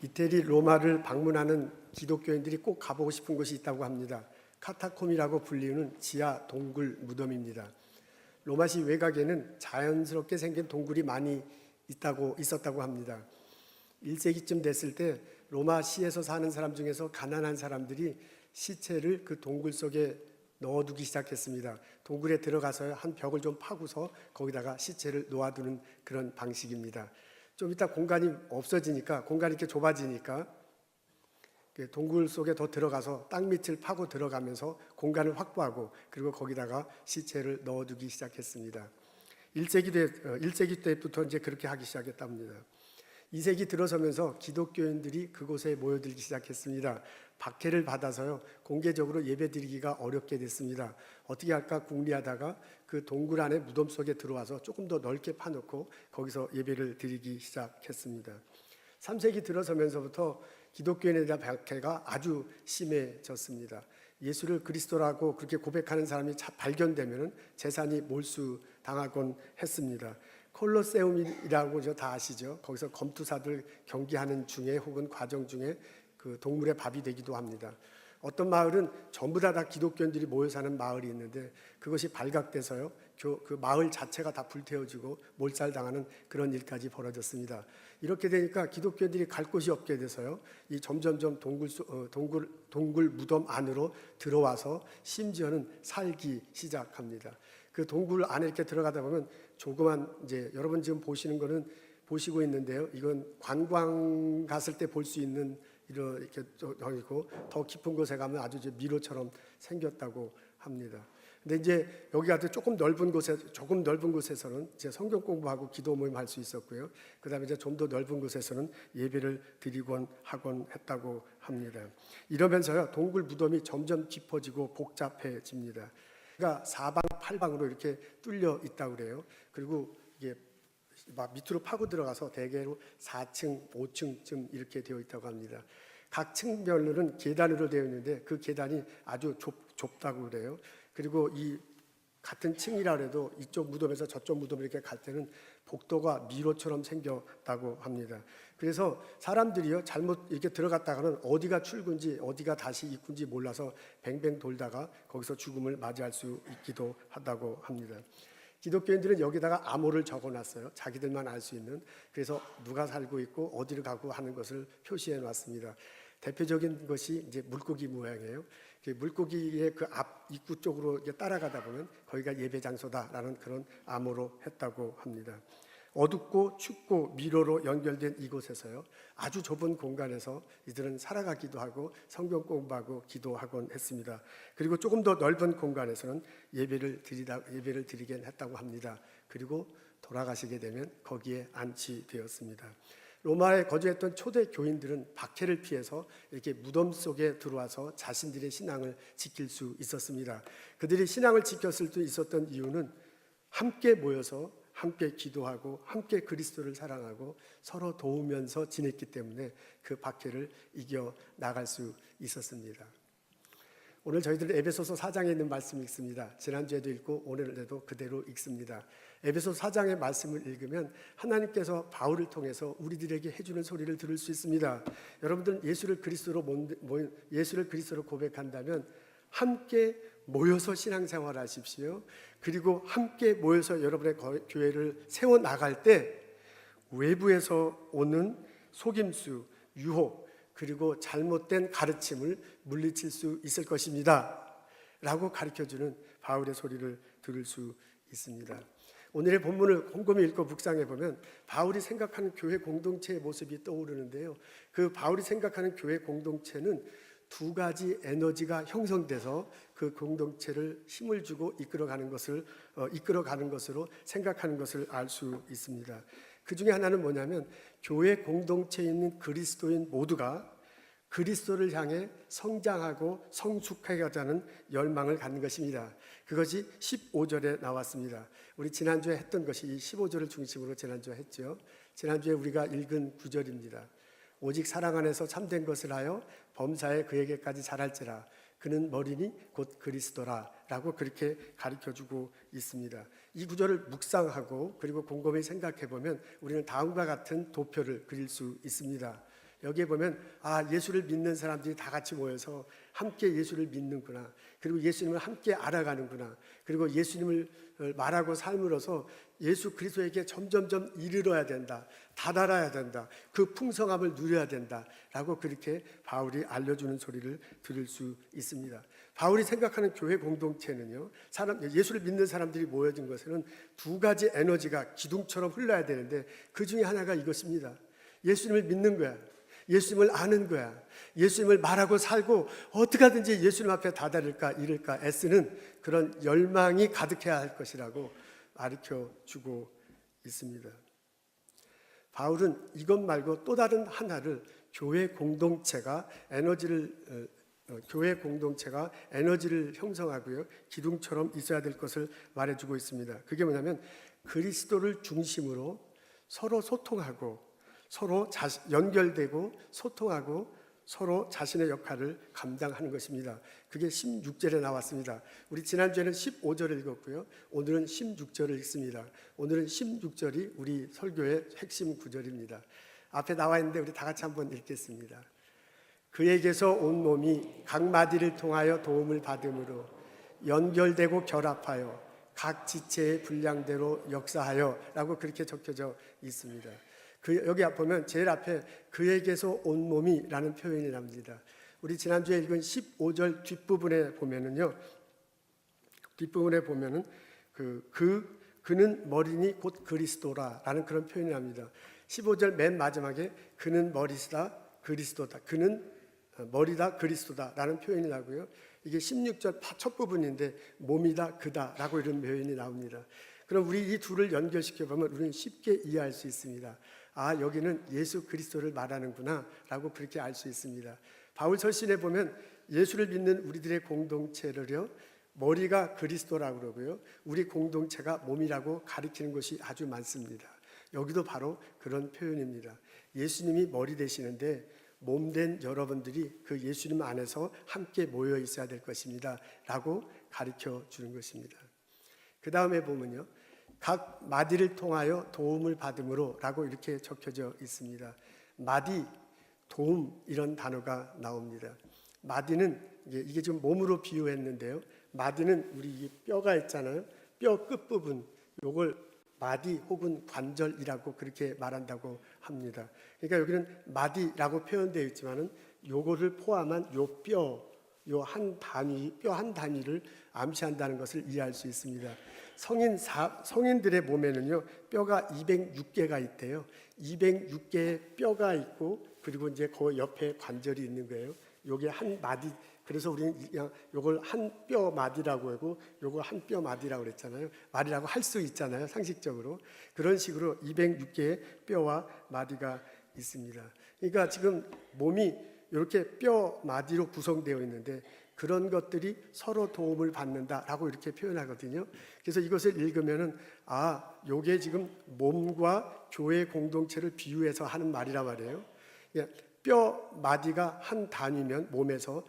이태리 로마를 방문하는 기독교인들이 꼭 가보고 싶은 곳이 있다고 합니다. 카타콤이라고 불리는 지하 동굴 무덤입니다. 로마시 외곽에는 자연스럽게 생긴 동굴이 많이 있었다고 합니다. 1세기쯤 됐을 때 로마시에서 사는 사람 중에서 가난한 사람들이 시체를 그 동굴 속에 넣어두기 시작했습니다. 동굴에 들어가서 한 벽을 좀 파고서 거기다가 시체를 놓아두는 그런 방식입니다. 좀 이따 공간이 없어지니까, 공간이 이렇게 좁아지니까 동굴 속에 더 들어가서 땅 밑을 파고 들어가면서 공간을 확보하고 그리고 거기다가 시체를 넣어두기 시작했습니다. 1세기 때부터 이제 그렇게 하기 시작했답니다. 2세기 들어서면서 기독교인들이 그곳에 모여들기 시작했습니다. 박해를 받아서요, 공개적으로 예배드리기가 어렵게 됐습니다. 어떻게 할까 궁리하다가 그 동굴 안에 무덤 속에 들어와서 조금 더 넓게 파놓고 거기서 예배를 드리기 시작했습니다. 3세기 들어서면서부터 기독교인에 대한 박해가 아주 심해졌습니다. 예수를 그리스도라고 그렇게 고백하는 사람이 발견되면 재산이 몰수당하곤 했습니다. 콜로세움이라고 다 아시죠? 거기서 검투사들 경기하는 중에 혹은 과정 중에 그 동물의 밥이 되기도 합니다. 어떤 마을은 전부 다 기독교인들이 모여 사는 마을이 있는데 그것이 발각돼서요, 그 마을 자체가 다 불태워지고 몰살당하는 그런 일까지 벌어졌습니다. 이렇게 되니까 기독교인들이 갈 곳이 없게 돼서요, 이 점점점 동굴 무덤 안으로 들어와서 심지어는 살기 시작합니다. 그 동굴 안에 이렇게 들어가다 보면 조그만, 이제 여러분 지금 보시는 거는 보시고 있는데요, 이건 관광 갔을 때 볼 수 있는 이렇게 있고, 더 깊은 곳에 가면 아주 이제 미로처럼 생겼다고 합니다. 근데 이제 여기 가도 조금 넓은 곳에서는 이제 성경 공부하고 기도 모임 할 수 있었고요. 그다음에 이제 좀 더 넓은 곳에서는 예배를 드리곤 하곤 했다고 합니다. 이러면서요, 동굴 무덤이 점점 깊어지고 복잡해집니다. 그러니까 사방 팔방으로 이렇게 뚫려 있다고 그래요. 그리고 이게 막 밑으로 파고 들어가서 대개로 4층, 5층쯤 이렇게 되어 있다고 합니다. 각 층별로는 계단으로 되어 있는데 그 계단이 아주 좁다고 그래요. 그리고 이 같은 층이라 해도 이쪽 무덤에서 저쪽 무덤 이렇게 갈 때는 복도가 미로처럼 생겼다고 합니다. 그래서 사람들이요, 잘못 이렇게 들어갔다가는 어디가 출구인지 어디가 다시 입구인지 몰라서 뱅뱅 돌다가 거기서 죽음을 맞이할 수 있기도 하다고 합니다. 기독교인들은 여기다가 암호를 적어놨어요. 자기들만 알 수 있는. 그래서 누가 살고 있고 어디를 가고 하는 것을 표시해 놨습니다. 대표적인 것이 이제 물고기 모양이에요. 물고기의 그 앞 입구 쪽으로 따라가다 보면 거기가 예배 장소다라는 그런 암호로 했다고 합니다. 어둡고 춥고 미로로 연결된 이곳에서요, 아주 좁은 공간에서 이들은 살아가기도 하고 성경 공부하고 기도하곤 했습니다. 그리고 조금 더 넓은 공간에서는 예배를 드리긴 했다고 합니다. 그리고 돌아가시게 되면 거기에 안치되었습니다. 로마에 거주했던 초대 교인들은 박해를 피해서 이렇게 무덤 속에 들어와서 자신들의 신앙을 지킬 수 있었습니다. 그들이 신앙을 지켰을 수 있었던 이유는 함께 모여서 함께 기도하고 함께 그리스도를 사랑하고 서로 도우면서 지냈기 때문에 그 박해를 이겨 나갈 수 있었습니다. 오늘 저희들은 에베소서 4장에 있는 말씀을 읽습니다. 지난주에도 읽고 오늘에도 그대로 읽습니다. 에베소서 4장의 말씀을 읽으면 하나님께서 바울을 통해서 우리들에게 해주는 소리를 들을 수 있습니다. 여러분들 예수를 그리스도로 고백한다면 함께 모여서 신앙생활 하십시오. 그리고 함께 모여서 여러분의 교회를 세워나갈 때 외부에서 오는 속임수, 유혹, 그리고 잘못된 가르침을 물리칠 수 있을 것입니다 라고 가르쳐주는 바울의 소리를 들을 수 있습니다. 오늘의 본문을 곰곰이 읽고 묵상해 보면 바울이 생각하는 교회 공동체의 모습이 떠오르는데요, 그 바울이 생각하는 교회 공동체는 두 가지 에너지가 형성돼서 그 공동체를 힘을 주고 이끌어가는 것으로 생각하는 것을 알 수 있습니다. 그 중에 하나는 뭐냐면 교회 공동체에 있는 그리스도인 모두가 그리스도를 향해 성장하고 성숙해가자는 열망을 갖는 것입니다. 그것이 15절에 나왔습니다. 우리 지난주에 했던 것이 이 15절을 중심으로 지난주에 했죠. 지난주에 우리가 읽은 구절입니다. 오직 사랑 안에서 참된 것을 하여 범사에 그에게까지 자랄지라 그는 머리니 곧 그리스도라 라고 그렇게 가르쳐주고 있습니다. 이 구절을 묵상하고 그리고 곰곰이 생각해 보면 우리는 다음과 같은 도표를 그릴 수 있습니다. 여기에 보면 예수를 믿는 사람들이 다 같이 모여서 함께 예수를 믿는구나. 그리고 예수님을 함께 알아가는구나. 그리고 예수님을 말하고 삶으로서 예수 그리스도에게 점점점 이르러야 된다. 다다라야 된다. 그 풍성함을 누려야 된다. 라고 그렇게 바울이 알려주는 소리를 들을 수 있습니다. 바울이 생각하는 교회 공동체는요, 예수를 믿는 사람들이 모여진 것에는 두 가지 에너지가 기둥처럼 흘러야 되는데 그 중에 하나가 이것입니다. 예수님을 믿는 거야. 예수님을 아는 거야. 예수님을 말하고 살고 어떻게 하든지 예수님 앞에 다다를까 이를까 애쓰는 그런 열망이 가득해야 할 것이라고 가르쳐 주고 있습니다. 바울은 이것 말고 또 다른 하나를 교회 공동체가 에너지를 형성하고요, 기둥처럼 있어야 될 것을 말해주고 있습니다. 그게 뭐냐면 그리스도를 중심으로 서로 소통하고 서로 연결되고 소통하고 서로 자신의 역할을 감당하는 것입니다. 그게 16절에 나왔습니다. 우리 지난주에는 15절을 읽었고요. 오늘은 16절을 읽습니다. 오늘은 16절이 우리 설교의 핵심 구절입니다. 앞에 나와 있는데 우리 다 같이 한번 읽겠습니다. 그에게서 온 몸이 각 마디를 통하여 도움을 받음으로 연결되고 결합하여 각 지체의 분량대로 역사하여 라고 그렇게 적혀져 있습니다. 여기 보면 제일 앞에 그에게서 온 몸이라는 표현이 납니다. 우리 지난주에 읽은 15절 뒷부분에 보면은 그는 머리니 곧 그리스도라라는 그런 표현이 납니다. 15절 맨 마지막에 그는 머리다 그리스도다. 그는 머리다 그리스도다라는 표현이 나고요. 이게 16절 첫 부분인데 몸이다 그다라고 이런 표현이 나옵니다. 그럼 우리 이 둘을 연결시켜 보면 우리는 쉽게 이해할 수 있습니다. 여기는 예수 그리스도를 말하는구나 라고 그렇게 알 수 있습니다. 바울 서신에 보면 예수를 믿는 우리들의 공동체를요, 머리가 그리스도라고 그러고요, 우리 공동체가 몸이라고 가리키는 것이 아주 많습니다. 여기도 바로 그런 표현입니다. 예수님이 머리 되시는데 몸된 여러분들이 그 예수님 안에서 함께 모여 있어야 될 것입니다 라고 가르쳐 주는 것입니다. 그 다음에 보면요, 각 마디를 통하여 도움을 받음으로 라고 이렇게 적혀져 있습니다. 마디, 도움 이런 단어가 나옵니다. 마디는 이게 지금 몸으로 비유했는데요, 마디는 우리 이 뼈가 있잖아요. 뼈 끝부분, 요걸 마디 혹은 관절이라고 그렇게 말한다고 합니다. 그러니까 여기는 마디라고 표현되어 있지만은 요거를 포함한 요 뼈, 요 한 단위, 뼈 한 단위를 암시한다는 것을 이해할 수 있습니다. 성인들의 몸에는요, 뼈가 206개가 있대요. 206개의 뼈가 있고, 그리고 이제 그 옆에 관절이 있는 거예요. 요게 한 마디. 그래서 우리는 그냥 요걸 한 뼈 마디라고 하고 요걸 한 뼈 마디라고 그랬잖아요. 말이라고 할 수 있잖아요, 상식적으로. 그런 식으로 206개의 뼈와 마디가 있습니다. 그러니까 지금 몸이 이렇게 뼈 마디로 구성되어 있는데 그런 것들이 서로 도움을 받는다라고 이렇게 표현하거든요. 그래서 이것을 읽으면은 요게 지금 몸과 교회 공동체를 비유해서 하는 말이란 말이에요. 뼈 마디가 한 단위면 몸에서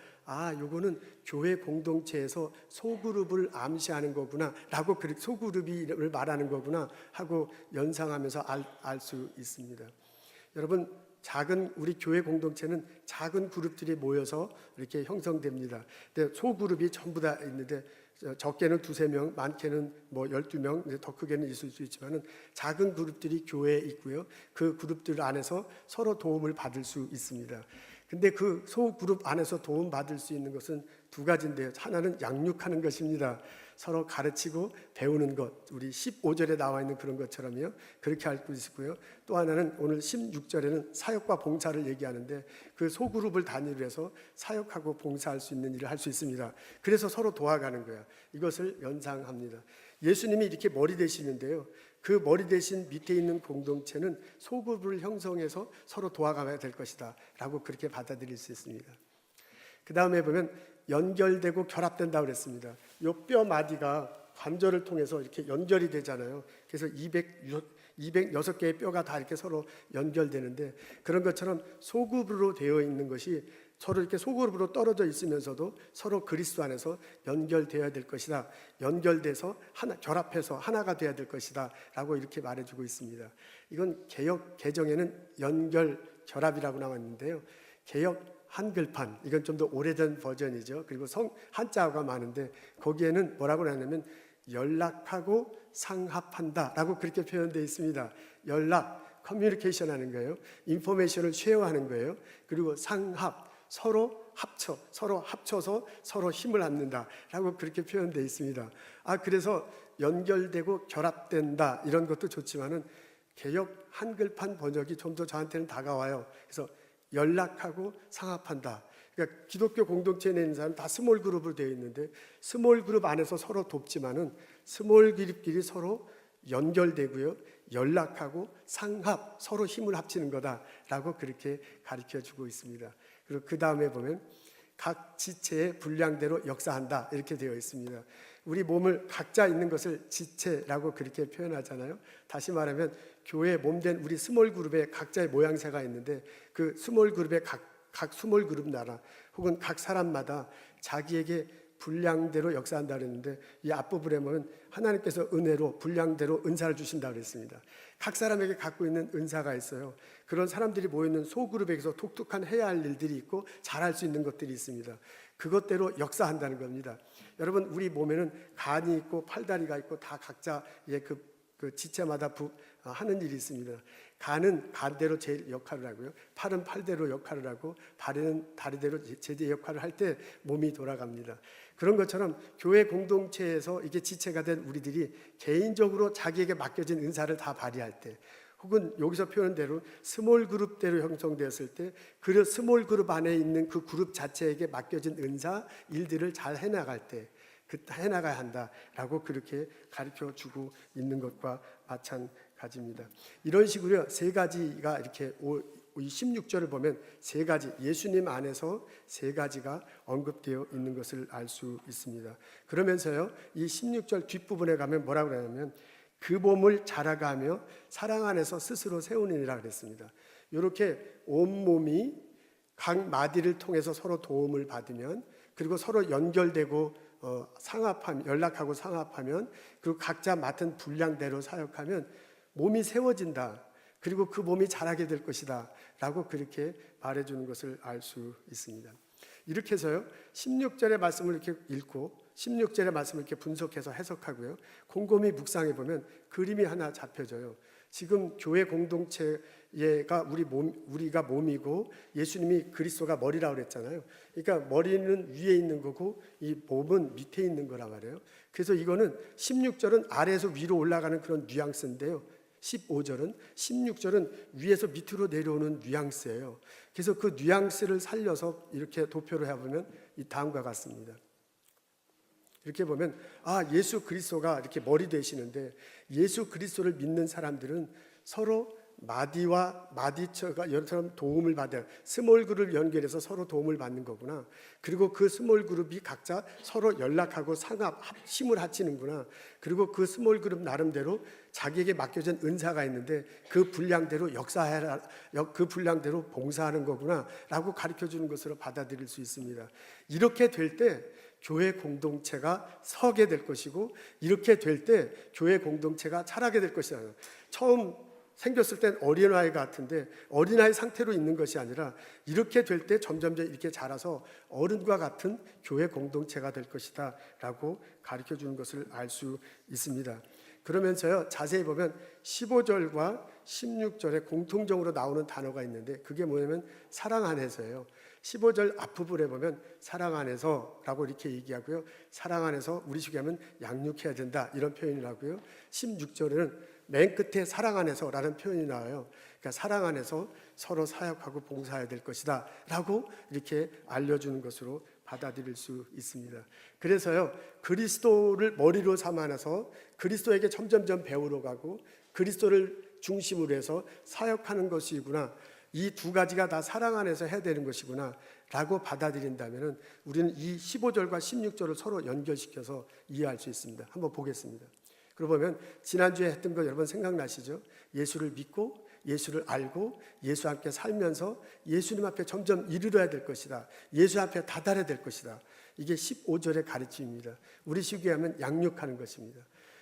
요거는 교회 공동체에서 소그룹을 암시하는 거구나 라고, 소그룹을 말하는 거구나 하고 연상하면서 알 수 있습니다. 여러분, 우리 교회 공동체는 작은 그룹들이 모여서 이렇게 형성됩니다. 근데 소그룹이 전부 다 있는데 적게는 2-3명, 많게는 12명, 더 크게는 있을 수 있지만은 작은 그룹들이 교회에 있고요. 그 그룹들 안에서 서로 도움을 받을 수 있습니다. 근데 그 소그룹 안에서 도움받을 수 있는 것은 두 가지인데요. 하나는 양육하는 것입니다. 서로 가르치고 배우는 것, 우리 15절에 나와 있는 그런 것처럼요, 그렇게 알고 있고요. 또 하나는 오늘 16절에는 사역과 봉사를 얘기하는데 그 소그룹을 단위로 해서 사역하고 봉사할 수 있는 일을 할 수 있습니다. 그래서 서로 도와가는 거야. 이것을 연상합니다. 예수님이 이렇게 머리 되시는데요, 그 머리 대신 밑에 있는 공동체는 소그룹을 형성해서 서로 도와가야 될 것이다 라고 그렇게 받아들일 수 있습니다. 그 다음에 보면 연결되고 결합된다고 그랬습니다. 요 뼈 마디가 관절을 통해서 이렇게 연결이 되잖아요. 그래서 206개의 뼈가 다 이렇게 서로 연결되는데, 그런 것처럼 소그룹으로 되어 있는 것이 서로 이렇게 소그룹으로 떨어져 있으면서도 서로 그리스도 안에서 연결되어야 될 것이다. 연결돼서 결합해서 하나가 되어야 될 것이다 라고 이렇게 말해주고 있습니다. 이건 개역 개정에는 결합이라고 나왔는데요. 개역 한글판, 이건 좀 더 오래된 버전이죠. 그리고 한자어가 많은데 거기에는 뭐라고 하냐면 연락하고 상합한다라고 그렇게 표현되어 있습니다. 연락, 커뮤니케이션 하는 거예요. 인포메이션을 쉐어하는 거예요. 그리고 상합, 서로 합쳐서 서로 힘을 합는다라고 그렇게 표현되어 있습니다. 그래서 연결되고 결합된다 이런 것도 좋지만은 개역 한글판 번역이 좀 더 저한테는 다가와요. 그래서 연락하고 상합한다. 그러니까 기독교 공동체에 있는 사람 다 스몰 그룹으로 되어 있는데 스몰 그룹 안에서 서로 돕지만은 스몰 그룹끼리 서로 연결되고요. 연락하고 상합, 서로 힘을 합치는 거다라고 그렇게 가르쳐 주고 있습니다. 그리고 그 다음에 보면 각 지체의 분량대로 역사한다 이렇게 되어 있습니다. 우리 몸을 각자 있는 것을 지체라고 그렇게 표현하잖아요. 다시 말하면 교회 몸된 우리 스몰 그룹에 각자의 모양새가 있는데 그 스몰 그룹에 각 스몰 그룹 나라 혹은 각 사람마다 자기에게 분량대로 역사한다 그랬는데 이 앞부분에 보면 하나님께서 은혜로 분량대로 은사를 주신다 그랬습니다. 각 사람에게 갖고 있는 은사가 있어요. 그런 사람들이 모이는 소그룹에서 독특한 해야 할 일들이 있고 잘할 수 있는 것들이 있습니다. 그것대로 역사한다는 겁니다. 여러분 우리 몸에는 간이 있고 팔다리가 있고 다 각자의 그 지체마다 하는 일이 있습니다. 간은 간대로 제 역할을 하고요. 팔은 팔대로 역할을 하고 다리는 다리대로 제 역할을 할 때 몸이 돌아갑니다. 그런 것처럼 교회 공동체에서 이게 지체가 된 우리들이 개인적으로 자기에게 맡겨진 은사를 다 발휘할 때 혹은 여기서 표현한 대로 스몰 그룹대로 형성되었을 때 그 스몰 그룹 안에 있는 그 그룹 자체에게 맡겨진 은사, 일들을 잘 해나갈 때 해나가야 한다라고 그렇게 가르쳐주고 있는 것과 마찬가지입니다. 이런 식으로 세 가지가 이렇게 이 16절을 보면 세 가지, 예수님 안에서 세 가지가 언급되어 있는 것을 알 수 있습니다. 그러면서요, 이 16절 뒷부분에 가면 뭐라고 그러냐면 그 몸을 자라가며 사랑 안에서 스스로 세우느니라 그랬습니다. 이렇게 온몸이 각 마디를 통해서 서로 도움을 받으면 그리고 서로 연결되고 상합하면, 연락하고 상합하면 그리고 각자 맡은 분량대로 사역하면 몸이 세워진다. 그리고 그 몸이 자라게 될 것이다 라고 그렇게 말해주는 것을 알 수 있습니다. 이렇게 해서요 16절의 말씀을 이렇게 읽고 16절의 말씀을 이렇게 분석해서 해석하고요 곰곰이 묵상해 보면 그림이 하나 잡혀져요. 지금 교회 공동체가 우리가 몸이고 예수님이 그리스도가 머리라고 그랬잖아요. 그러니까 머리는 위에 있는 거고 이 몸은 밑에 있는 거란 말이에요. 그래서 이거는 16절은 아래에서 위로 올라가는 그런 뉘앙스인데요 16절은 위에서 밑으로 내려오는 뉘앙스예요. 그래서 그 뉘앙스를 살려서 이렇게 도표를 해보면 이 다음과 같습니다. 이렇게 보면 예수 그리스도가 이렇게 머리 되시는데 예수 그리스도를 믿는 사람들은 서로 마디와 마디처가 여러처럼 도움을 받아요. 스몰 그룹을 연결해서 서로 도움을 받는 거구나. 그리고 그 스몰 그룹이 각자 서로 연락하고 힘을 합치는구나. 그리고 그 스몰 그룹 나름대로 자기에게 맡겨진 은사가 있는데 그 분량대로 역사해라, 그 분량대로 봉사하는 거구나 라고 가르쳐주는 것으로 받아들일 수 있습니다. 이렇게 될 때 교회 공동체가 서게 될 것이고 이렇게 될 때 교회 공동체가 자라게 될 것이다. 처음 생겼을 땐 어린아이 같은데 어린아이 상태로 있는 것이 아니라 이렇게 될 때 점점 이렇게 자라서 어른과 같은 교회 공동체가 될 것이다 라고 가르쳐주는 것을 알 수 있습니다. 그러면서요 자세히 보면 15절과 16절에 공통적으로 나오는 단어가 있는데 그게 뭐냐면 사랑 안에서예요. 15절 앞부분에 보면 사랑 안에서 라고 이렇게 얘기하고요 사랑 안에서 우리식으로 하면 양육해야 된다 이런 표현이 나오고요 16절에는 맨 끝에 사랑 안에서 라는 표현이 나와요. 그러니까 사랑 안에서 서로 사역하고 봉사해야 될 것이다 라고 이렇게 알려주는 것으로 받아들일 수 있습니다. 그래서요 그리스도를 머리로 삼아서 그리스도에게 점점점 배우러 가고 그리스도를 중심으로 해서 사역하는 것이구나, 이 두 가지가 다 사랑 안에서 해야 되는 것이구나 라고 받아들인다면 우리는 이 15절과 16절을 서로 연결시켜서 이해할 수 있습니다. 한번 보겠습니다. 그러고 보면 지난주에 했던 거 여러분 생각나시죠? 예수를 믿고 예수를 알고 예수 함께 살면서 예수님 앞에 점점 이르러야 될 것이다, 예수 앞에 다다려야 될 것이다. 이게 15절의 가르침입니다. 우리 시기에 하면 양육하는 것입니다.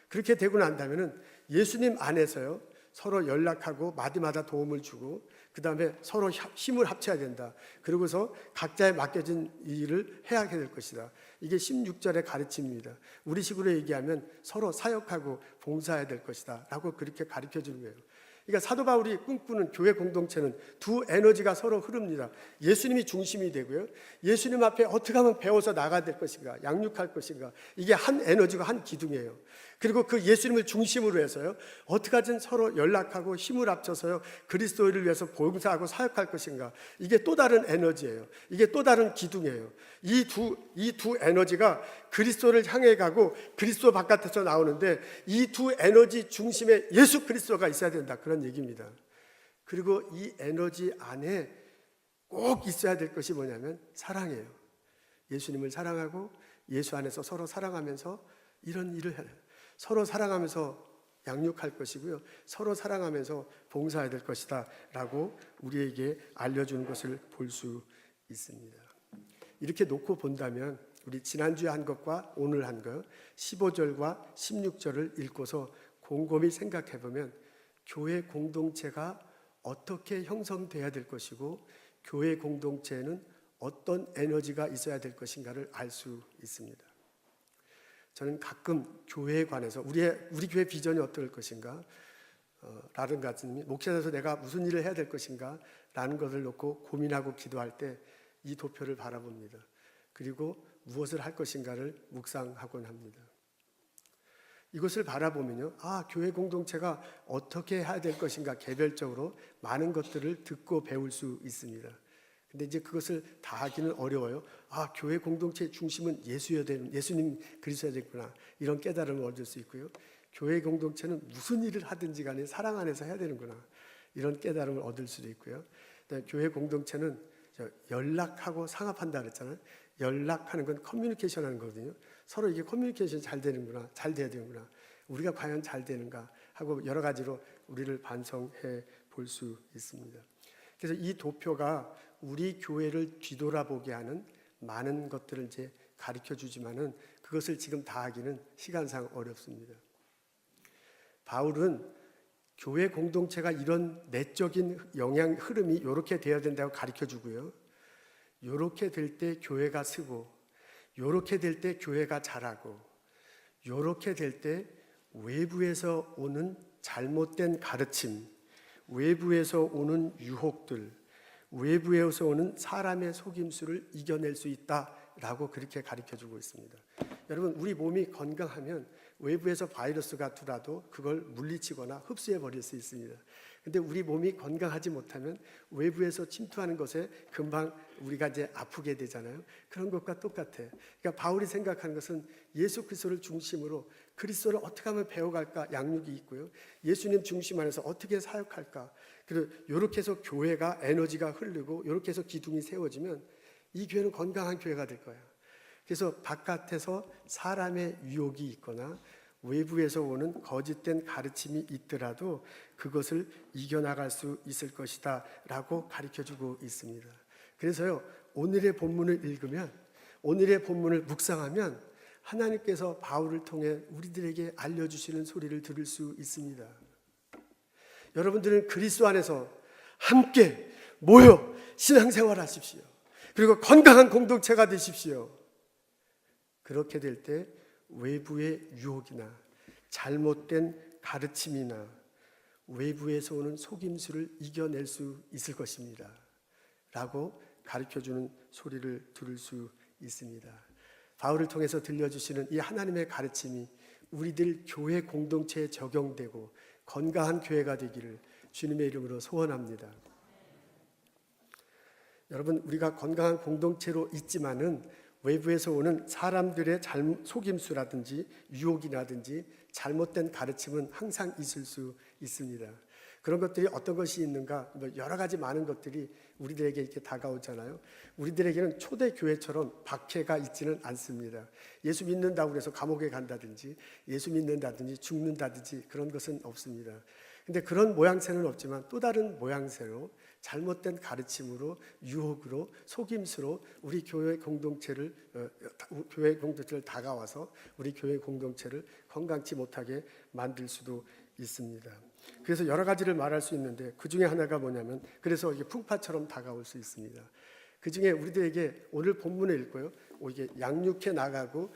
그렇게 되고 난다면 예수님 안에서요 서로 연락하고 마디마다 도움을 주고 그 다음에 서로 힘을 합쳐야 된다. 그러고서 각자의 맡겨진 일을 해야 될 것이다. 이게 16절의 가르침입니다. 우리식으로 얘기하면 서로 사역하고 봉사해야 될 것이다 라고 그렇게 가르쳐 주는 거예요. 그러니까 사도 바울이 꿈꾸는 교회 공동체는 두 에너지가 서로 흐릅니다. 예수님이 중심이 되고요. 예수님 앞에 어떻게 하면 배워서 나가야 될 것인가, 양육할 것인가. 이게 한 에너지가 한 기둥이에요. 그리고 그 예수님을 중심으로 해서요. 어떻게 하든 서로 연락하고 힘을 합쳐서요. 그리스도를 위해서 봉사하고 사역할 것인가. 이게 또 다른 에너지예요. 이게 또 다른 기둥이에요. 이 두 에너지가 그리스도를 향해 가고 그리스도 바깥에서 나오는데 이 두 에너지 중심에 예수 그리스도가 있어야 된다. 그런 얘기입니다. 그리고 이 에너지 안에 꼭 있어야 될 것이 뭐냐면 사랑이에요. 예수님을 사랑하고 예수 안에서 서로 사랑하면서 이런 일을 해요. 서로 사랑하면서 양육할 것이고요. 서로 사랑하면서 봉사해야 될 것이다 라고 우리에게 알려주는 것을 볼 수 있습니다. 이렇게 놓고 본다면 우리 지난주에 한 것과 오늘 한 것 15절과 16절을 읽고서 곰곰이 생각해 보면 교회 공동체가 어떻게 형성돼야 될 것이고 교회 공동체에는 어떤 에너지가 있어야 될 것인가를 알 수 있습니다. 저는 가끔 교회에 관해서 우리 교회 비전이 어떨 것인가 라는 같은 목회자로서 내가 무슨 일을 해야 될 것인가 라는 것을 놓고 고민하고 기도할 때 이 도표를 바라봅니다. 그리고 무엇을 할 것인가를 묵상하곤 합니다. 이것을 바라보면요, 교회 공동체가 어떻게 해야 될 것인가 개별적으로 많은 것들을 듣고 배울 수 있습니다. 근데 이제 그것을 다 하기는 어려워요. 교회 공동체의 중심은 예수님 그리스도야 되구나. 이런 깨달음을 얻을 수 있고요. 교회 공동체는 무슨 일을 하든지 간에 사랑 안에서 해야 되는구나. 이런 깨달음을 얻을 수도 있고요. 교회 공동체는 연락하고 상합한다 그랬잖아요. 연락하는 건 커뮤니케이션 하는 거거든요. 서로 이게 커뮤니케이션이 잘 되는구나, 잘 돼야 되는구나. 우리가 과연 잘 되는가 하고 여러 가지로 우리를 반성해 볼 수 있습니다. 그래서 이 도표가 우리 교회를 뒤돌아보게 하는 많은 것들을 이제 가르쳐 주지만은 그것을 지금 다 하기는 시간상 어렵습니다. 바울은 교회 공동체가 이런 내적인 영향 흐름이 이렇게 되어야 된다고 가르쳐 주고요. 이렇게 될 때 교회가 쓰고 이렇게 될 때 교회가 자라고 이렇게 될 때 외부에서 오는 잘못된 가르침, 외부에서 오는 유혹들, 외부에서 오는 사람의 속임수를 이겨낼 수 있다라고 그렇게 가르쳐주고 있습니다. 여러분, 우리 몸이 건강하면 외부에서 바이러스가 들어와도 그걸 물리치거나 흡수해버릴 수 있습니다. 근데 우리 몸이 건강하지 못하면 외부에서 침투하는 것에 금방 우리가 이제 아프게 되잖아요. 그런 것과 똑같아. 그러니까 바울이 생각하는 것은 예수 그리스도를 중심으로 그리스도를 어떻게 하면 배워갈까 양육이 있고요. 예수님 중심 안에서 어떻게 사역할까. 그리고 이렇게 해서 교회가 에너지가 흐르고 이렇게 해서 기둥이 세워지면 이 교회는 건강한 교회가 될 거야. 그래서 바깥에서 사람의 유혹이 있거나 외부에서 오는 거짓된 가르침이 있더라도 그것을 이겨나갈 수 있을 것이다 라고 가르쳐주고 있습니다. 그래서요, 오늘의 본문을 읽으면, 오늘의 본문을 묵상하면 하나님께서 바울을 통해 우리들에게 알려주시는 소리를 들을 수 있습니다. 여러분들은 그리스도 안에서 함께 모여 신앙생활 하십시오. 그리고 건강한 공동체가 되십시오. 그렇게 될 때 외부의 유혹이나 잘못된 가르침이나 외부에서 오는 속임수를 이겨낼 수 있을 것입니다 라고 가르쳐주는 소리를 들을 수 있습니다. 바울을 통해서 들려주시는 이 하나님의 가르침이 우리들 교회 공동체에 적용되고 건강한 교회가 되기를 주님의 이름으로 소원합니다. 여러분, 우리가 건강한 공동체로 있지만은 외부에서 오는 사람들의 속임수라든지 유혹이라든지 잘못된 가르침은 항상 있을 수 있습니다. 그런 것들이 어떤 것이 있는가, 여러 가지 많은 것들이 우리들에게 이렇게 다가오잖아요. 우리들에게는 초대 교회처럼 박해가 있지는 않습니다. 예수 믿는다고 해서 감옥에 간다든지 예수 믿는다든지 죽는다든지 그런 것은 없습니다. 근데 그런 모양새는 없지만 또 다른 모양새로 잘못된 가르침으로 유혹으로 속임수로 우리 교회 공동체를 다가와서 우리 교회 공동체를 건강치 못하게 만들 수도 있습니다. 그래서 여러 가지를 말할 수 있는데 그 중에 하나가 뭐냐면, 그래서 이게 풍파처럼 다가올 수 있습니다. 그 중에 우리들에게 오늘 본문을 읽고요, 이게 양육해 나가고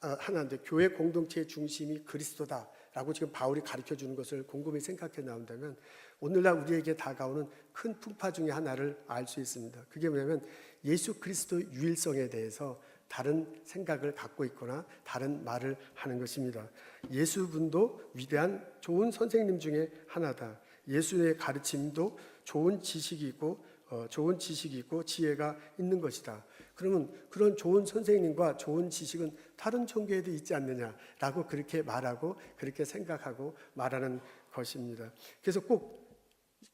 하나인데 교회 공동체의 중심이 그리스도다라고 지금 바울이 가르쳐 주는 것을 곰곰이 생각해 나온다면 오늘날 우리에게 다가오는 큰 풍파 중에 하나를 알 수 있습니다. 그게 뭐냐면 예수 그리스도의 유일성에 대해서 다른 생각을 갖고 있거나 다른 말을 하는 것입니다. 예수분도 위대한 좋은 선생님 중에 하나다. 예수의 가르침도 좋은 지식이 있고 지혜가 있는 것이다. 그러면 그런 좋은 선생님과 좋은 지식은 다른 종교에도 있지 않느냐라고 그렇게 말하고 그렇게 생각하고 말하는 것입니다. 그래서 꼭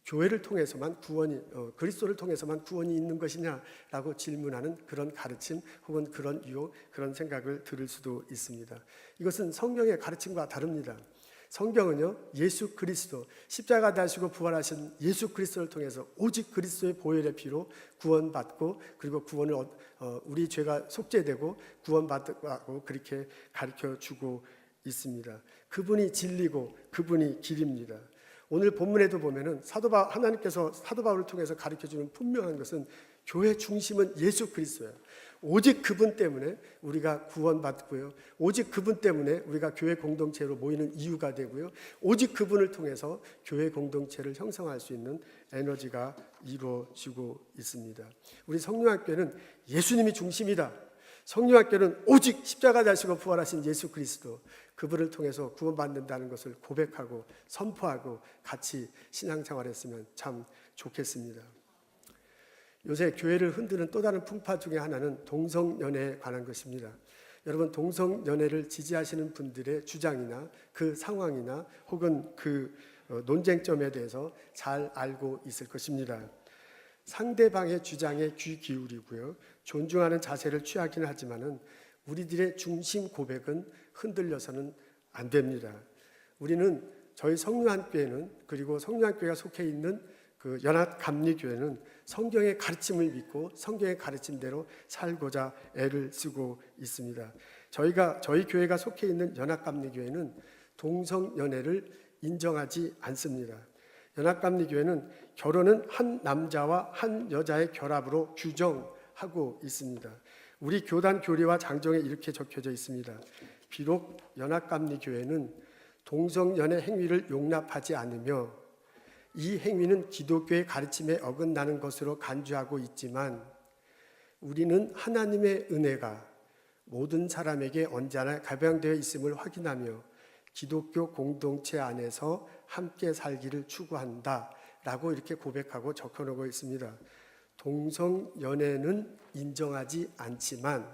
교회를 통해서만 그리스도를 통해서만 구원이 있는 것이냐라고 질문하는 그런 가르침 혹은 그런 유혹, 그런 생각을 들을 수도 있습니다. 이것은 성경의 가르침과 다릅니다. 성경은요, 예수 그리스도, 십자가 다시고 부활하신 예수 그리스도를 통해서 오직 그리스도의 보혈의 피로 구원받고, 그리고 구원을 우리 죄가 속죄되고 구원받고 그렇게 가르쳐주고 있습니다. 그분이 진리고 그분이 길입니다. 오늘 본문에도 보면은 하나님께서 사도 바울을 통해서 가르쳐주는 분명한 것은 교회 중심은 예수 그리스도예요. 오직 그분 때문에 우리가 구원받고요, 오직 그분 때문에 우리가 교회 공동체로 모이는 이유가 되고요, 오직 그분을 통해서 교회 공동체를 형성할 수 있는 에너지가 이루어지고 있습니다. 우리 성령학교는 예수님이 중심이다. 성령학교는 오직 십자가 다시고 부활하신 예수 그리스도, 그분을 통해서 구원받는다는 것을 고백하고 선포하고 같이 신앙생활했으면 참 좋겠습니다. 요새 교회를 흔드는 또 다른 풍파 중에 하나는 동성연애에 관한 것입니다. 여러분, 동성연애를 지지하시는 분들의 주장이나 그 상황이나 혹은 그 논쟁점에 대해서 잘 알고 있을 것입니다. 상대방의 주장에 귀 기울이고요, 존중하는 자세를 취하기는 하지만은 우리들의 중심 고백은 흔들려서는 안 됩니다. 우리는 저희 성령한교회는, 그리고 성령한교회가 속해 있는 그 연합감리교회는 성경의 가르침을 믿고 성경의 가르침대로 살고자 애를 쓰고 있습니다. 저희 교회가 속해 있는 연합감리교회는 동성연애를 인정하지 않습니다. 연합감리교회는 결혼은 한 남자와 한 여자의 결합으로 규정하고 있습니다. 우리 교단 교리와 장정에 이렇게 적혀져 있습니다. 비록 연합감리교회는 동성연애 행위를 용납하지 않으며 이 행위는 기독교의 가르침에 어긋나는 것으로 간주하고 있지만, 우리는 하나님의 은혜가 모든 사람에게 언제나 가병되어 있음을 확인하며 기독교 공동체 안에서 함께 살기를 추구한다 라고 이렇게 고백하고 적혀놓고 있습니다. 동성연애는 인정하지 않지만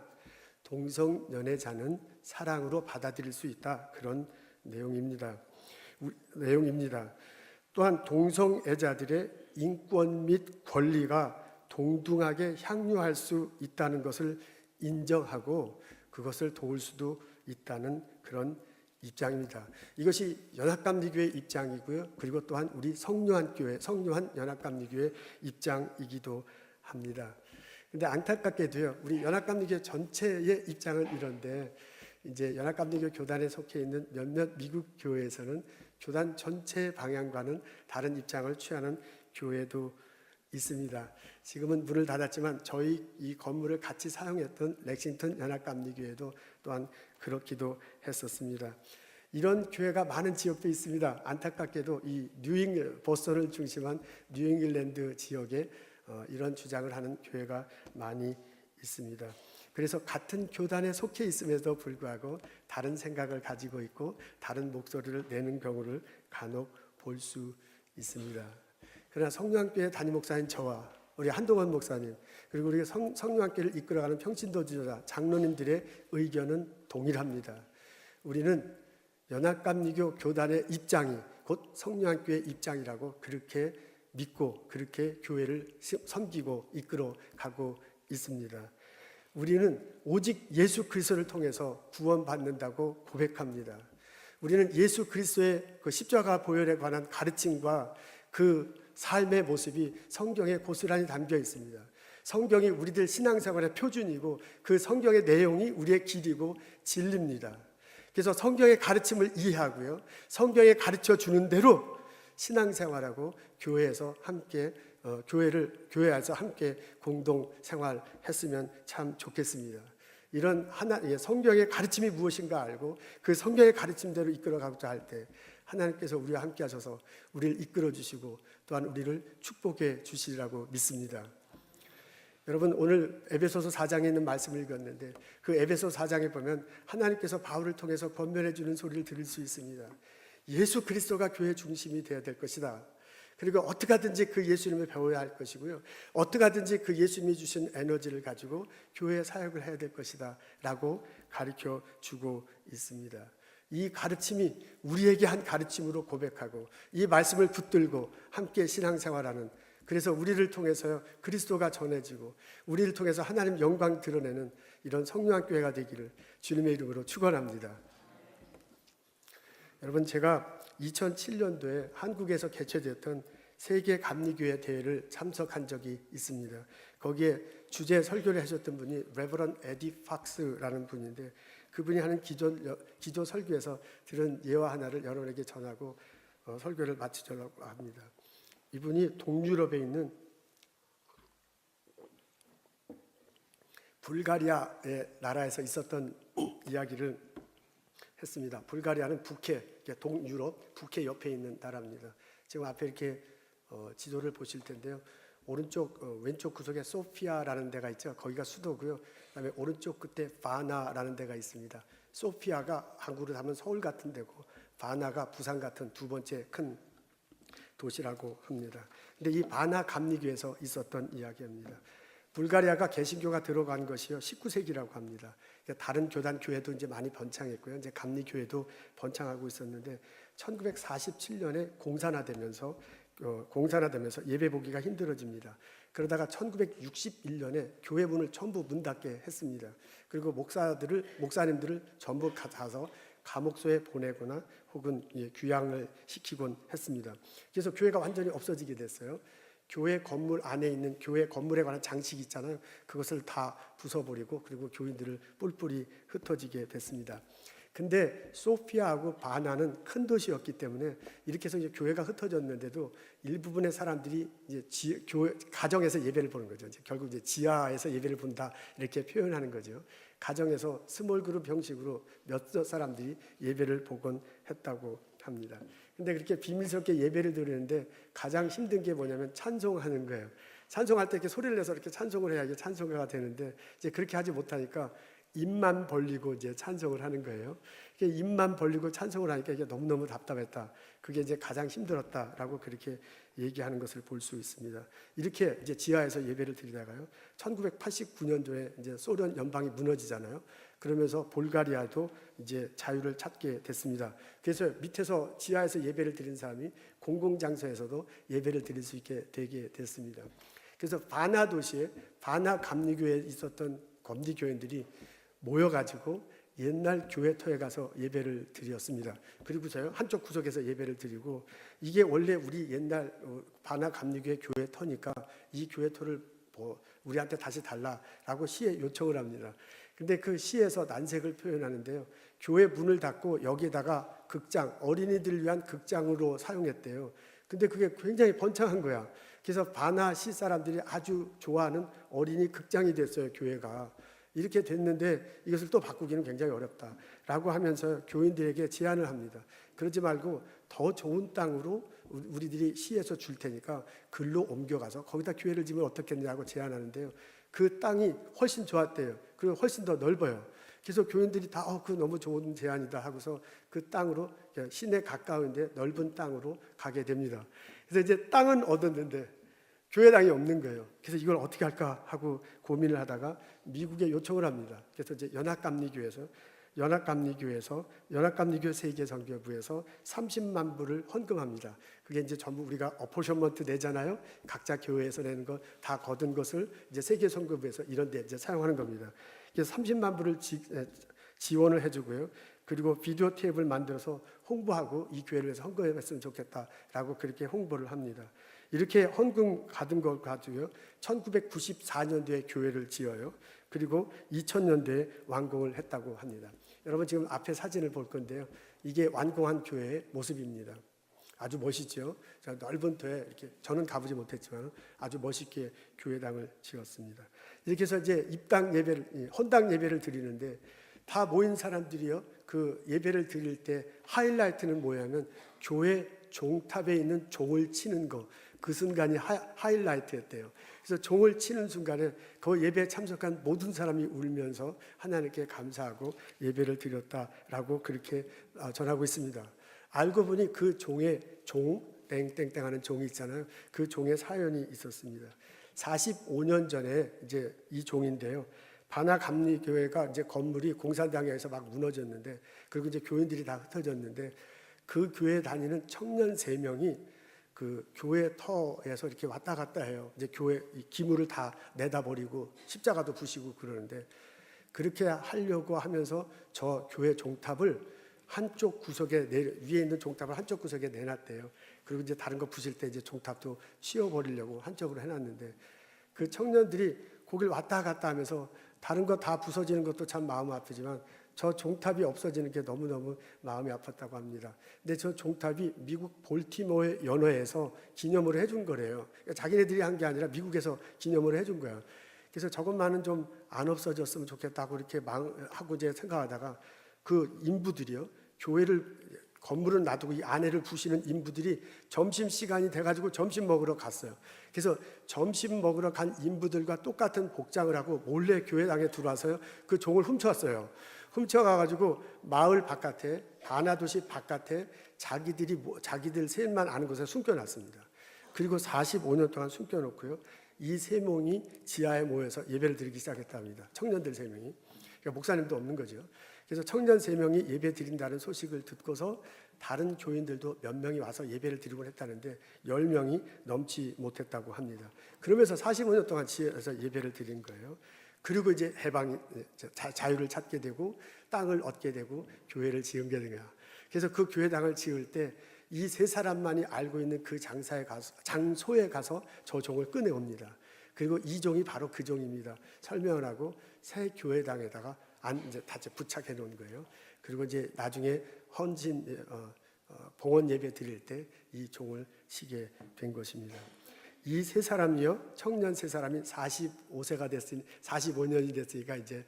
동성연애자는 사랑으로 받아들일 수 있다, 그런 내용입니다. 또한 동성애자들의 인권 및 권리가 동등하게 향유할 수 있다는 것을 인정하고 그것을 도울 수도 있다는 그런 입장입니다. 이것이 연합감리교회 입장이고요, 그리고 또한 우리 성요한 연합감리교회 입장이기도 합니다. 근데 안타깝게도요, 우리 연합감리교회 전체의 입장은 이런데, 이제 연합감리교 교단에 속해 있는 몇몇 미국 교회에서는 교단 전체 방향과는 다른 입장을 취하는 교회도 있습니다. 지금은 문을 닫았지만 저희 이 건물을 같이 사용했던 렉싱턴 연합감리교회도 또한 그렇기도 했었습니다. 이런 교회가 많은 지역도 있습니다. 안타깝게도 이 보스턴을 중심한 뉴잉글랜드 지역에 이런 주장을 하는 교회가 많이 있습니다. 그래서 같은 교단에 속해 있음에도 불구하고 다른 생각을 가지고 있고 다른 목소리를 내는 경우를 간혹 볼 수 있습니다. 그러나 성령교회 담임 목사인 저와 우리 한동원 목사님, 그리고 우리 성령교회를 이끌어가는 평신도 지도자 장로님들의 의견은 동일합니다. 우리는 연합감리교 교단의 입장이 곧 성령교회 입장이라고 그렇게 믿고 그렇게 교회를 섬기고 이끌어 가고 있습니다. 우리는 오직 예수 그리스도를 통해서 구원받는다고 고백합니다. 우리는 예수 그리스도의 그 십자가 보혈에 관한 가르침과 그 삶의 모습이 성경에 고스란히 담겨 있습니다. 성경이 우리들 신앙생활의 표준이고 그 성경의 내용이 우리의 길이고 진리입니다. 그래서 성경의 가르침을 이해하고요, 성경에 가르쳐 주는 대로 신앙생활하고 교회에서 함께 교회에서 함께 공동 생활했으면 참 좋겠습니다. 이런 성경의 가르침이 무엇인가 알고 그 성경의 가르침대로 이끌어가고자 할 때 하나님께서 우리와 함께 하셔서 우리를 이끌어 주시고 또한 우리를 축복해 주시리라고 믿습니다. 여러분, 오늘 에베소서 4장에 있는 말씀을 읽었는데 그 에베소 4장에 보면 하나님께서 바울을 통해서 권면해 주는 소리를 들을 수 있습니다. 예수 그리스도가 교회 중심이 되어야 될 것이다. 그리고 어떻게 하든지 그 예수님을 배워야 할 것이고요, 어떻게 하든지 그 예수님이 주신 에너지를 가지고 교회 사역을 해야 될 것이다 라고 가르쳐 주고 있습니다. 이 가르침이 우리에게 한 가르침으로 고백하고 이 말씀을 붙들고 함께 신앙생활하는, 그래서 우리를 통해서 그리스도가 전해지고 우리를 통해서 하나님 영광 드러내는 이런 성령한 교회가 되기를 주님의 이름으로 축원합니다. 여러분, 제가 2007년도에 한국에서 개최되었던 세계 감리교회 대회를 참석한 적이 있습니다. 거기에 주제 설교를 하셨던 분이 레버런 에디 팍스라는 분인데 그분이 하는 기조 설교에서 들은 예화 하나를 여러분에게 전하고 설교를 마치려고 합니다. 이분이 동유럽에 있는 불가리아의 나라에서 있었던 이야기를 했습니다. 불가리아는 북해, 동유럽 북해 옆에 있는 나라입니다. 지금 앞에 이렇게 지도를 보실 텐데요. 왼쪽 구석에 소피아라는 데가 있죠. 거기가 수도고요. 그다음에 오른쪽 끝에 바나라는 데가 있습니다. 소피아가 한국으로 하면 서울 같은 데고 바나가 부산 같은 두 번째 큰 도시라고 합니다. 근데 이 바나 감리교에서 있었던 이야기입니다. 불가리아가 개신교가 들어간 것이요 19세기라고 합니다. 다른 교회도 이제 많이 번창했고요. 이제 감리교회도 번창하고 있었는데 1947년에 공산화되면서 예배 보기가 힘들어집니다. 그러다가 1961년에 교회 문을 전부 문 닫게 했습니다. 그리고 목사님들을 전부 가서 감옥소에 보내거나 혹은 귀양을 시키곤 했습니다. 그래서 교회가 완전히 없어지게 됐어요. 교회 건물 안에 있는 교회 건물에 관한 장식이 있잖아요. 그것을 다 부숴버리고 그리고 교인들을 뿔뿔이 흩어지게 됐습니다. 근데 소피아하고 바나는 큰 도시였기 때문에 이렇게 해서 이제 교회가 흩어졌는데도 일부분의 사람들이 이제 가정에서 예배를 보는 거죠. 결국 이제 지하에서 예배를 본다 이렇게 표현하는 거죠. 가정에서 스몰 그룹 형식으로 몇몇 사람들이 예배를 보곤 했다고 합니다. 근데 그렇게 비밀스럽게 예배를 드리는데 가장 힘든 게 뭐냐면 찬송하는 거예요. 찬송할 때 이렇게 소리를 내서 이렇게 찬송을 해야 이게 찬송가가 되는데 이제 그렇게 하지 못하니까 입만 벌리고 이제 찬송을 하는 거예요. 입만 벌리고 찬송을 하니까 이게 너무너무 답답했다. 그게 이제 가장 힘들었다라고 그렇게 얘기하는 것을 볼 수 있습니다. 이렇게 이제 지하에서 예배를 드리다가요. 1989년도에 이제 소련 연방이 무너지잖아요. 그러면서 불가리아도 이제 자유를 찾게 됐습니다. 그래서 밑에서 지하에서 예배를 드린 사람이 공공장소에서도 예배를 드릴 수 있게 되게 됐습니다. 그래서 바나 도시에 바나 감리교회에 있었던 감리교인들이 모여가지고 옛날 교회터에 가서 예배를 드렸습니다. 그리고서요 한쪽 구석에서 예배를 드리고 이게 원래 우리 옛날 바나 감리교회 교회터니까 이 교회터를 우리한테 다시 달라라고 시에 요청을 합니다. 근데 그 시에서 난색을 표현하는데요. 교회 문을 닫고 여기에다가 극장, 어린이들을 위한 극장으로 사용했대요. 근데 그게 굉장히 번창한 거야. 그래서 바나 시 사람들이 아주 좋아하는 어린이 극장이 됐어요, 교회가. 이렇게 됐는데 이것을 또 바꾸기는 굉장히 어렵다라고 하면서 교인들에게 제안을 합니다. 그러지 말고 더 좋은 땅으로 우리들이 시에서 줄 테니까 글로 옮겨가서 거기다 교회를 지으면 어떻겠냐고 제안하는데요. 그 땅이 훨씬 좋았대요. 그리고 훨씬 더 넓어요. 그래서 교인들이 다 그 너무 좋은 제안이다 하고서 그 땅으로 시내 가까운데 넓은 땅으로 가게 됩니다. 그래서 이제 땅은 얻었는데 교회당이 없는 거예요. 그래서 이걸 어떻게 할까 하고 고민을 하다가 미국에 요청을 합니다. 그래서 이제 연합감리교회 세계선교부에서 30만 불을 헌금합니다. 그게 이제 전부 우리가 어포션먼트 내잖아요. 각자 교회에서 내는 거 다 거둔 것을 이제 세계선교부에서 이런 데 이제 사용하는 겁니다. 그래서 30만 불을 지원을 해주고요. 그리고 비디오 테이프를 만들어서 홍보하고 이 교회를 위해서 헌금했으면 좋겠다라고 그렇게 홍보를 합니다. 이렇게 헌금 받은 걸 가지고요. 1994년도에 교회를 지어요. 그리고 2000년도에 완공을 했다고 합니다. 여러분 지금 앞에 사진을 볼 건데요. 이게 완공한 교회의 모습입니다. 아주 멋있죠. 자, 넓은 터에 이렇게 저는 가보지 못했지만 아주 멋있게 교회당을 지었습니다. 이렇게 해서 이제 입당 예배를, 헌당 예배를 드리는데 다 모인 사람들이요, 그 예배를 드릴 때 하이라이트는 뭐냐면 교회 종탑에 있는 종을 치는 거, 그 순간이 하이라이트였대요. 그래서 종을 치는 순간에 그 예배에 참석한 모든 사람이 울면서 하나님께 감사하고 예배를 드렸다라고 그렇게 전하고 있습니다. 알고 보니 그 종의 종 땡땡땡 하는 종이 있잖아요. 그 종의 사연이 있었습니다. 45년 전에 이제 이 종인데요. 바나 감리교회가 이제 건물이 공사당해서 막 무너졌는데, 그리고 이제 교인들이 다 흩어졌는데, 그 교회 다니는 청년 3명이 그 교회 터에서 이렇게 왔다 갔다 해요. 이제 교회 기물을 다 내다 버리고 십자가도 부시고 그러는데, 그렇게 하려고 하면서 저 교회 종탑을 한쪽 구석에 위에 있는 종탑을 한쪽 구석에 내놨대요. 그리고 이제 다른 거 부실 때 이제 종탑도 치워버리려고 한쪽으로 해놨는데, 그 청년들이 거길 왔다 갔다 하면서 다른 거 다 부서지는 것도 참 마음 아프지만 저 종탑이 없어지는 게 너무너무 마음이 아팠다고 합니다. 근데 저 종탑이 미국 볼티모어 연회에서 기념으로 해준 거래요. 그러니까 자기네들이 한 게 아니라 미국에서 기념으로 해준 거예요. 그래서 저것만은 좀 안 없어졌으면 좋겠다고 이렇게 하고 이제 생각하다가 그 인부들이요, 교회를 건물은 놔두고 이 안에를 부시는 인부들이 점심시간이 돼가지고 점심 먹으러 갔어요. 그래서 점심 먹으러 간 인부들과 똑같은 복장을 하고 몰래 교회당에 들어와서요, 그 종을 훔쳐왔어요. 훔쳐가가지고 마을 바깥에, 바나도시 바깥에 자기들 셋만 아는 곳에 숨겨놨습니다. 그리고 45년 동안 숨겨놓고요, 이 3명이 지하에 모여서 예배를 드리기 시작했답니다. 청년들 3명이. 그러니까 목사님도 없는 거죠. 그래서 청년 3명이 예배 드린다는 소식을 듣고서 다른 교인들도 몇 명이 와서 예배를 드리곤 했다는데 10명이 넘지 못했다고 합니다. 그러면서 45년 동안 지혜에서 예배를 드린 거예요. 그리고 이제 자유를 찾게 되고 땅을 얻게 되고 교회를 지은 게 된 거야. 그래서 그 교회당을 지을 때 이 3사람만이 알고 있는 그 장소에 가서 저 종을 꺼내옵니다. 그리고 이 종이 바로 그 종입니다. 설명을 하고 새 교회당에다가 이제 다 부착해 놓은 거예요. 그리고 이제 나중에 봉헌 예배 드릴 때 이 종을 치게 된 것입니다. 이 3사람이요, 청년 3사람이 45세가 됐으니 45년이 됐으니까 이제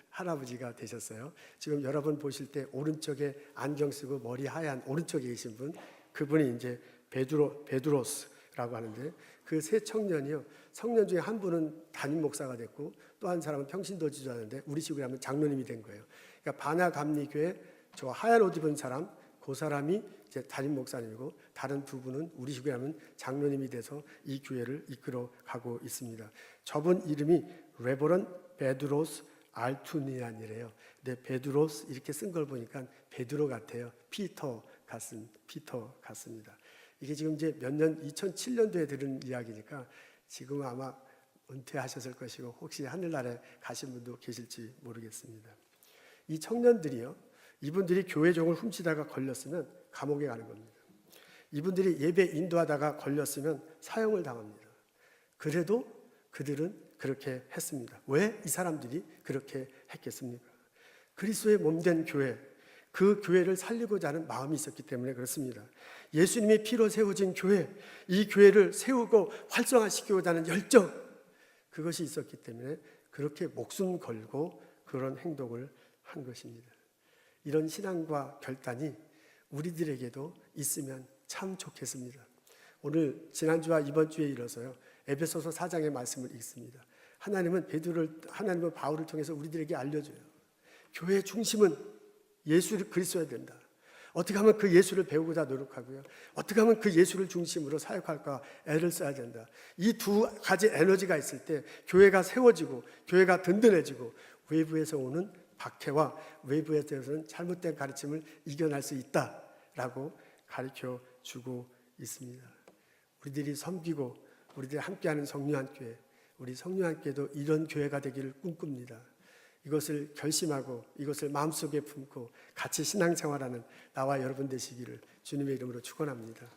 할아버지가 되셨어요. 지금 여러분 보실 때 오른쪽에 안경 쓰고 머리 하얀 오른쪽에 계신 분, 그분이 이제 베드로스라고 하는데, 그 3 청년이요, 청년 중에 한 분은 담임 목사가 됐고 또 한 사람은 평신도 지도하는데 우리 식으로 하면 장로님이 된 거예요. 그러니까 바나 감리교회 저 하얀 옷 입은 사람, 그 사람이 이제 담임 목사님이고 다른 2분은 우리 식으로 하면 장로님이 돼서 이 교회를 이끌어 가고 있습니다. 저분 이름이 레버런 베드로스 알투니안이래요. 근데 베드로스 이렇게 쓴 걸 보니까 베드로 같아요. 피터 같습니다. 이게 지금 이제 몇 년, 2007년도에 들은 이야기니까 지금 아마 은퇴하셨을 것이고 혹시 하늘나라에 가신 분도 계실지 모르겠습니다. 이 청년들이요, 이분들이 교회 종을 훔치다가 걸렸으면 감옥에 가는 겁니다. 이분들이 예배 인도하다가 걸렸으면 사형을 당합니다. 그래도 그들은 그렇게 했습니다. 왜 이 사람들이 그렇게 했겠습니까? 그리스도의 몸된 교회, 그 교회를 살리고자 하는 마음이 있었기 때문에 그렇습니다. 예수님의 피로 세워진 교회, 이 교회를 세우고 활성화시키고자 하는 열정, 그것이 있었기 때문에 그렇게 목숨 걸고 그런 행동을 한 것입니다. 이런 신앙과 결단이 우리들에게도 있으면 참 좋겠습니다. 오늘 지난주와 이번 주에 이어서요, 에베소서 4장의 말씀을 읽습니다. 하나님은 바울을 통해서 우리들에게 알려줘요. 교회의 중심은 예수 그리스도여야 된다. 어떻게 하면 그 예수를 배우고자 노력하고요, 어떻게 하면 그 예수를 중심으로 사역할까 애를 써야 된다. 이 2가지 에너지가 있을 때 교회가 세워지고 교회가 든든해지고 외부에서 오는 박해와 외부에서는 잘못된 가르침을 이겨낼 수 있다라고 가르쳐 주고 있습니다. 우리들이 섬기고 우리들이 함께하는 성령교회, 우리 성령교회도 이런 교회가 되기를 꿈꿉니다. 이것을 결심하고 이것을 마음속에 품고 같이 신앙생활하는 나와 여러분 되시기를 주님의 이름으로 축원합니다.